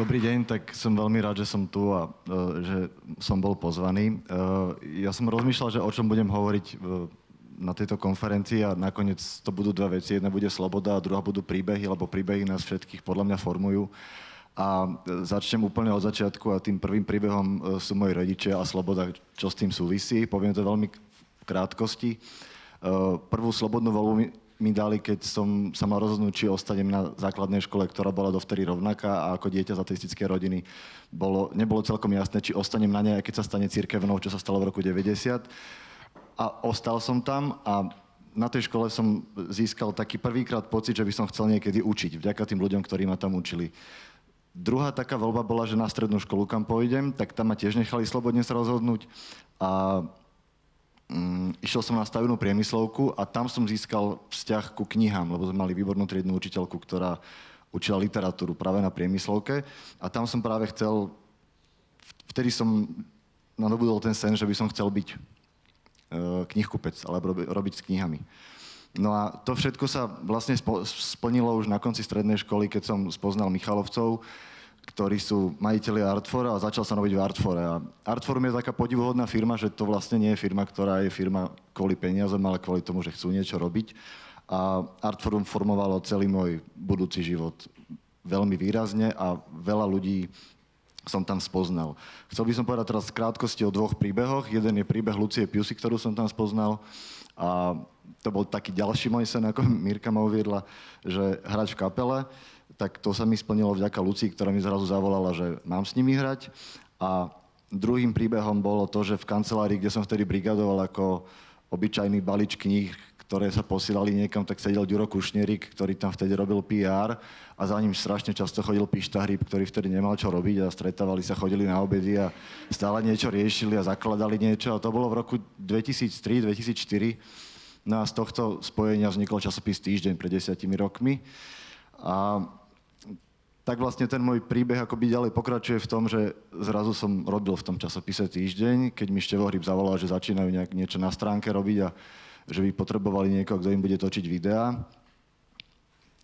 Dobrý deň, tak som veľmi rád, že som tu a že som bol pozvaný. Ja som rozmýšľal, že o čom budem hovoriť na tejto konferencii a nakoniec to budú dve veci. Jedna bude sloboda a druhá budú príbehy, lebo príbehy nás všetkých podľa mňa formujú. A začnem úplne od začiatku a tým prvým príbehom sú moji rodičia a sloboda, čo s tým súvisí. Poviem to veľmi v krátkosti. Prvú slobodnú voľbu mi dali, keď som sa mal rozhodnúť, či ostanem na základnej škole, ktorá bola dovtedy rovnaká a ako dieťa z ateistickej rodiny nebolo celkom jasné, či ostanem na nej, keď sa stane cirkevnou, čo sa stalo v roku 90. A ostal som tam a na tej škole som získal taký prvýkrát pocit, že by som chcel niekedy učiť, vďaka tým ľuďom, ktorí ma tam učili. Druhá taká voľba bola, že na strednú školu, kam pôjdem, tak tam ma tiež nechali slobodne sa rozhodnúť a išiel som na stavebnú priemyslovku a tam som získal vzťah ku knihám, lebo sme mali výbornú triednu učiteľku, ktorá učila literatúru práve na priemyslovke a tam som práve chcel, vtedy som nadobudol ten sen, že by som chcel byť knihkupec, alebo robiť s knihami. No a to všetko sa vlastne splnilo už na konci strednej školy, keď som spoznal Michalovcov, ktorí sú majitelia Artfora a začal sa robiť v Artfore. A Artforum je taká podivuhodná firma, že to vlastne nie je firma, ktorá je firma kvôli peniazom, ale kvôli tomu, že chcú niečo robiť. A Artforum formovalo celý môj budúci život veľmi výrazne a veľa ľudí som tam spoznal. Chcel by som povedať teraz v krátkosti o dvoch príbehoch. Jeden je príbeh Lucie Piusy, ktorú som tam spoznal. A to bol taký ďalší môj sen, ako Mirka ma uviedla, že hrať v kapele. Tak to sa mi splnilo vďaka Lucii, ktorá mi zrazu zavolala, že mám s nimi hrať. A druhým príbehom bolo to, že v kancelárii, kde som vtedy brigadoval ako obyčajný balič kníh, ktoré sa posielali niekam, tak sedel Ďuro Kušnierik, ktorý tam vtedy robil PR a za ním strašne často chodil Pišta Hríb, ktorý vtedy nemal čo robiť a stretávali sa, chodili na obedy a stále niečo riešili a zakladali niečo. A to bolo v roku 2003-2004. No a z tohto spojenia vznikol časopis Týždeň pred 10 rokmi. A tak vlastne ten môj príbeh akoby ďalej pokračuje v tom, že zrazu som robil v tom časopise Týždeň, keď mi Števo Hríb zavolal, že začínajú niečo na stránke robiť a že by potrebovali niekoho, kto im bude točiť videá.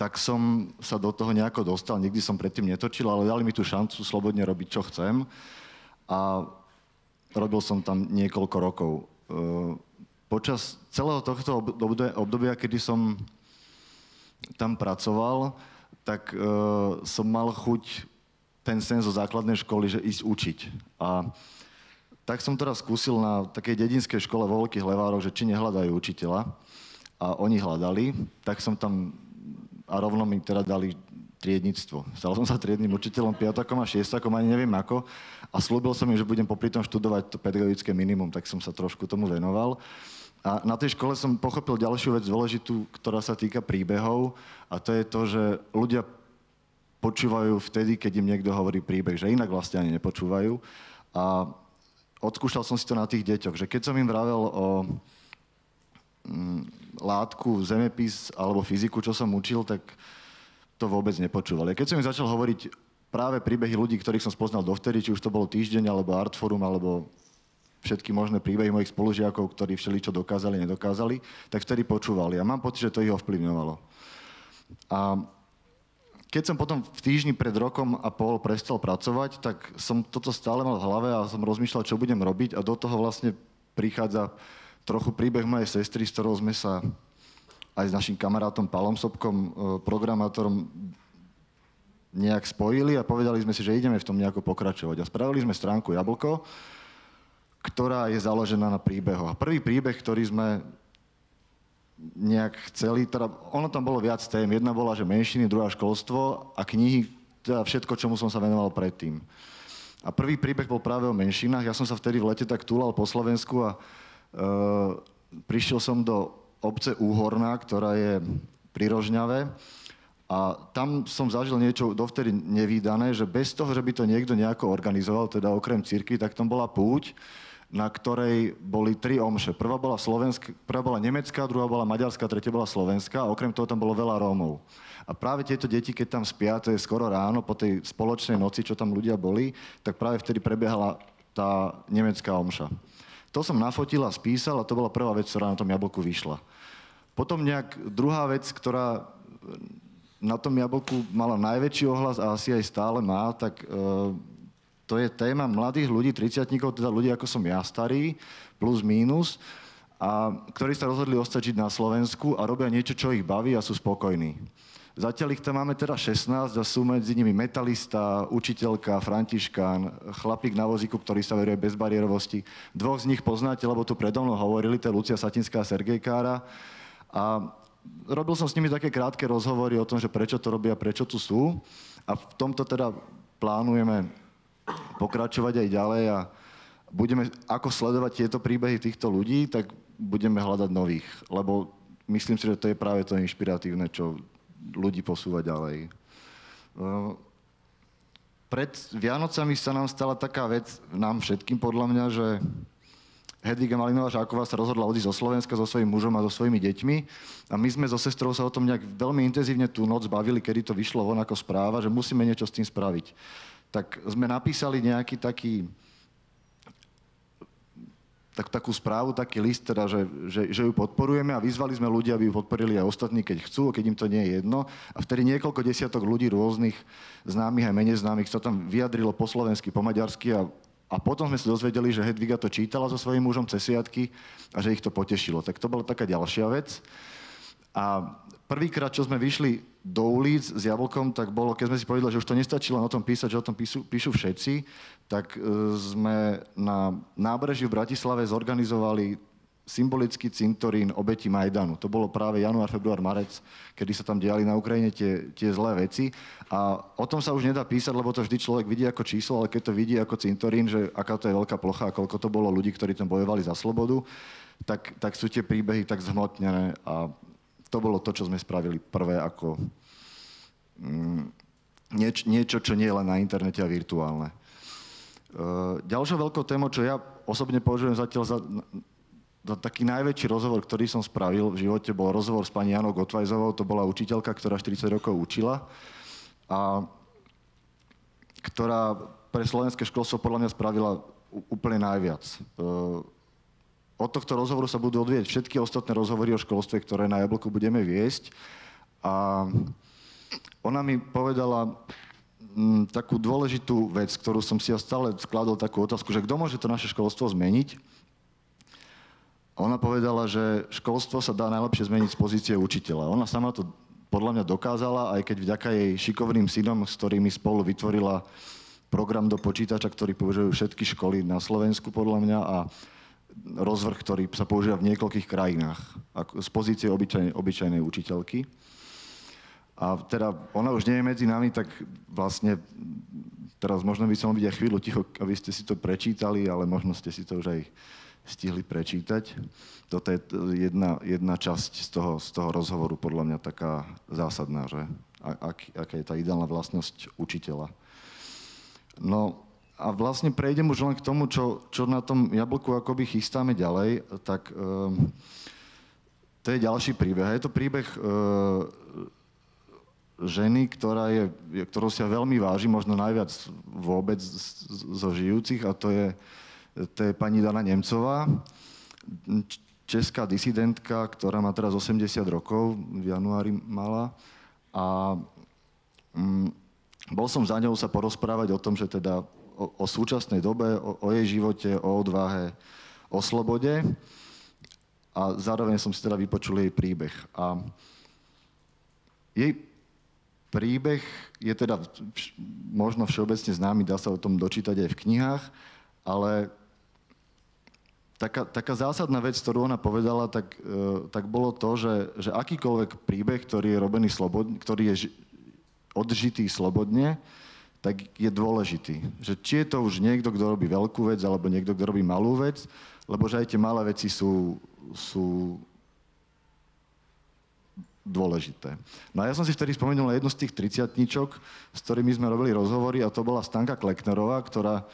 Tak som sa do toho nejako dostal, nikdy som predtým netočil, ale dali mi tú šancu slobodne robiť, čo chcem. A robil som tam niekoľko rokov. Počas celého tohto obdobia, kedy som tam pracoval, tak som mal chuť ten sen zo základnej školy, že ísť učiť. A tak som teraz skúsil na takej dedinskej škole vo Veľkých Levároch, že či nehľadajú učiteľa. A oni hľadali, tak som tam a rovno mi teda dali triednictvo. Stal som sa triednym učiteľom, piatakom a šiestakom, ani neviem ako. A slúbil som im, že budem popri tom študovať to pedagogické minimum, tak som sa trošku tomu venoval. A na tej škole som pochopil ďalšiu vec dôležitú, ktorá sa týka príbehov, a to je to, že ľudia počúvajú vtedy, keď im niekto hovorí príbeh, že inak vlastne ani nepočúvajú. A odskúšal som si to na tých deťoch, že keď som im vravel o látku, zemepis alebo fyziku, čo som učil, tak to vôbec nepočúvali. A keď som im začal hovoriť práve príbehy ľudí, ktorých som spoznal dovtedy, či už to bolo Týždeň, alebo Artforum, alebo všetky možné príbehy mojich spolužiakov, ktorí všeličo dokázali, nedokázali, tak vtedy počúvali. A mám pocit, že to ich ovplyvňovalo. A keď som potom v Týždni pred rokom a pol prestal pracovať, tak som toto stále mal v hlave a som rozmýšľal, čo budem robiť a do toho vlastne prichádza trochu príbeh mojej sestry, s ktorou sme sa aj s našim kamarátom Palom Sobkom, programátorom, nejak spojili a povedali sme si, že ideme v tom nejako pokračovať. A spravili sme stránku Jablko, ktorá je založená na príbehoch. A prvý príbeh, ktorý sme nejak chceli, teda ono tam bolo viac tém. Jedna bola, že menšiny, druhá školstvo a knihy, teda všetko, čomu som sa venoval predtým. A prvý príbeh bol práve o menšinách. Ja som sa vtedy v lete tak túlal po Slovensku a prišiel som do obce Úhorná, ktorá je pri Rožňave. A tam som zažil niečo dovtedy nevídané, že bez toho, že by to niekto nejako organizoval, teda okrem cirkvi, tak tam bola púť, na ktorej boli 3 omše. Prvá bola nemecká, druhá bola maďarská, tretia bola slovenská a okrem toho tam bolo veľa Rómov. A práve tieto deti, keď tam spia, to je skoro ráno, po tej spoločnej noci, čo tam ľudia boli, tak práve vtedy prebiehala tá nemecká omša. To som nafotil a spísal a to bola prvá vec, ktorá na tom Jablku vyšla. Potom nejak druhá vec, ktorá na tom Jablku mala najväčší ohlas a asi aj stále má, tak to je téma mladých ľudí, 30-tníkov, teda ľudí ako som ja, starí, plus mínus, a ktorí sa rozhodli ostať žiť na Slovensku a robia niečo, čo ich baví a sú spokojní. Zatiaľ ich tam máme teda 16 a sú medzi nimi metalista, učiteľka, Františkán, chlapík na vozíku, ktorý sa veruje bezbariérovosti. Dvoch z nich poznáte, lebo tu predo mnou hovorili, to je Lucia Satinská a Sergej Kára. A robil som s nimi také krátke rozhovory o tom, že prečo to robia, prečo tu sú. A v tomto teda plánujeme pokračovať aj ďalej a budeme, ako sledovať tieto príbehy týchto ľudí, tak budeme hľadať nových. Lebo myslím si, že to je práve to inšpiratívne, čo ľudí posúva ďalej. Pred Vianocami sa nám stala taká vec, nám všetkým podľa mňa, že Hedviga Malinová-Žáková sa rozhodla odísť zo Slovenska so svojím mužom a so svojimi deťmi a my sme so sestrou sa o tom nejak veľmi intenzívne tú noc bavili, kedy to vyšlo von ako správa, že musíme niečo s tým spraviť. Tak sme napísali nejaký takú správu, taký list, teda, že ju podporujeme a vyzvali sme ľudí, aby ju podporili aj ostatní, keď chcú, keď im to nie je jedno. A vtedy niekoľko desiatok ľudí rôznych známych a menej známych sa tam vyjadrilo po slovensky, po maďarsky a potom sme sa dozvedeli, že Hedviga to čítala so svojím mužom cez sviatky a že ich to potešilo. Tak to bola taká ďalšia vec. A prvýkrát, čo sme vyšli do ulic s Jablkom, tak bolo, keď sme si povedali, že už to nestačí len o tom písať, že o tom píšu všetci, tak sme na nábreží v Bratislave zorganizovali symbolický cintorín obetí Majdanu. To bolo práve január, február, marec, kedy sa tam diali na Ukrajine tie zlé veci. A o tom sa už nedá písať, lebo to vždy človek vidí ako číslo, ale keď to vidí ako cintorín, že aká to je veľká plocha a koľko to bolo ľudí, ktorí tam bojovali za slobodu, tak sú tie príbehy tak zhmotnené a to bolo to, čo sme spravili prvé ako niečo, čo nie je len na internete a virtuálne. Ďalšou veľkou témou, čo ja osobne považujem zatiaľ za taký najväčší rozhovor, ktorý som spravil v živote, bol rozhovor s pani Janou Gotwajzovou. To bola učiteľka, ktorá 40 rokov učila a ktorá pre slovenské školstvo podľa mňa spravila úplne najviac. Od tohto rozhovoru sa budú odvieť všetky ostatné rozhovory o školstve, ktoré na Jablku budeme viesť. A ona mi povedala takú dôležitú vec, ktorú som si ja stále skladol takú otázku, že kto môže to naše školstvo zmeniť? Ona povedala, že školstvo sa dá najlepšie zmeniť z pozície učiteľa. Ona sama to podľa mňa dokázala, aj keď vďaka jej šikovným synom, s ktorými spolu vytvorila program do počítača, ktorý používajú všetky školy na Slovensku podľa mňa a rozvrh, ktorý sa používa v niekoľkých krajinách z pozície obyčajnej učiteľky. A teda ona už nie je medzi nami, tak vlastne teraz možno by som byť aj chvíľu ticho, aby ste si to prečítali, ale možno ste si to už aj stihli prečítať. Toto je jedna časť z toho rozhovoru podľa mňa taká zásadná, že aká je tá ideálna vlastnosť učiteľa. No, a vlastne prejdem už len k tomu, čo na tom Jablku akoby chystáme ďalej, tak to je ďalší príbeh. Je to príbeh ženy, ktorou si ja veľmi vážim, možno najviac vôbec zo žijúcich, a to je pani Dana Nemcová, česká disidentka, ktorá má teraz 80 rokov, v januári mala. A bol som za ňou sa porozprávať o tom, že teda o súčasnej dobe, o jej živote, o odvahe, o slobode. A zároveň som si teda vypočul jej príbeh. A jej príbeh je teda možno všeobecne známy, dá sa o tom dočítať aj v knihách, ale taká zásadná vec, ktorú ona povedala, tak bolo to, že akýkoľvek príbeh, ktorý je robený slobodne, ktorý je odžitý slobodne, tak je dôležitý. Že či je to už niekto, kto robí veľkú vec, alebo niekto, kto robí malú vec, lebo že aj tie malé veci sú dôležité. No a ja som si vtedy spomenul na jednu z tých 30-tničok, s ktorými sme robili rozhovory, a to bola Stanka Klecknerová, ktorá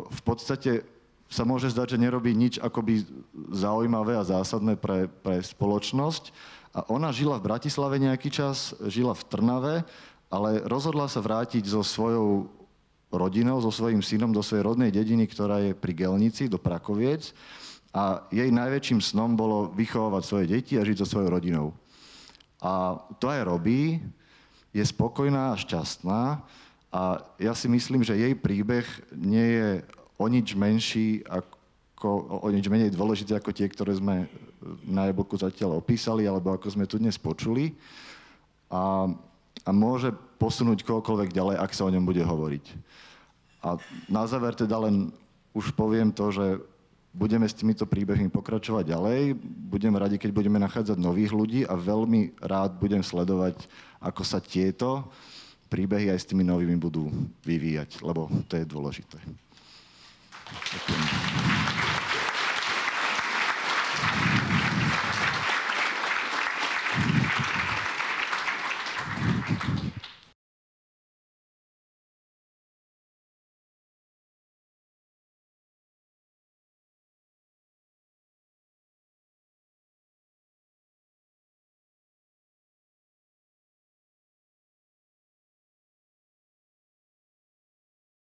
v podstate sa môže zdať, že nerobí nič akoby zaujímavé a zásadné pre spoločnosť. A ona žila v Bratislave nejaký čas, žila v Trnave, ale rozhodla sa vrátiť so svojou rodinou, so svojím synom do svojej rodnej dediny, ktorá je pri Gelnici, do Prakoviec. A jej najväčším snom bolo vychovávať svoje deti a žiť so svojou rodinou. A to aj robí, je spokojná a šťastná a ja si myslím, že jej príbeh nie je o nič menší, o nič menej dôležité ako tie, ktoré sme na e-booku zatiaľ opísali, alebo ako sme tu dnes počuli. A môže posunúť kohokoľvek ďalej, ak sa o ňom bude hovoriť. A na záver teda len už poviem to, že budeme s týmito príbehmi pokračovať ďalej. Budem radi, keď budeme nachádzať nových ľudí a veľmi rád budem sledovať, ako sa tieto príbehy aj s tými novými budú vyvíjať, lebo to je dôležité. Ďakujem.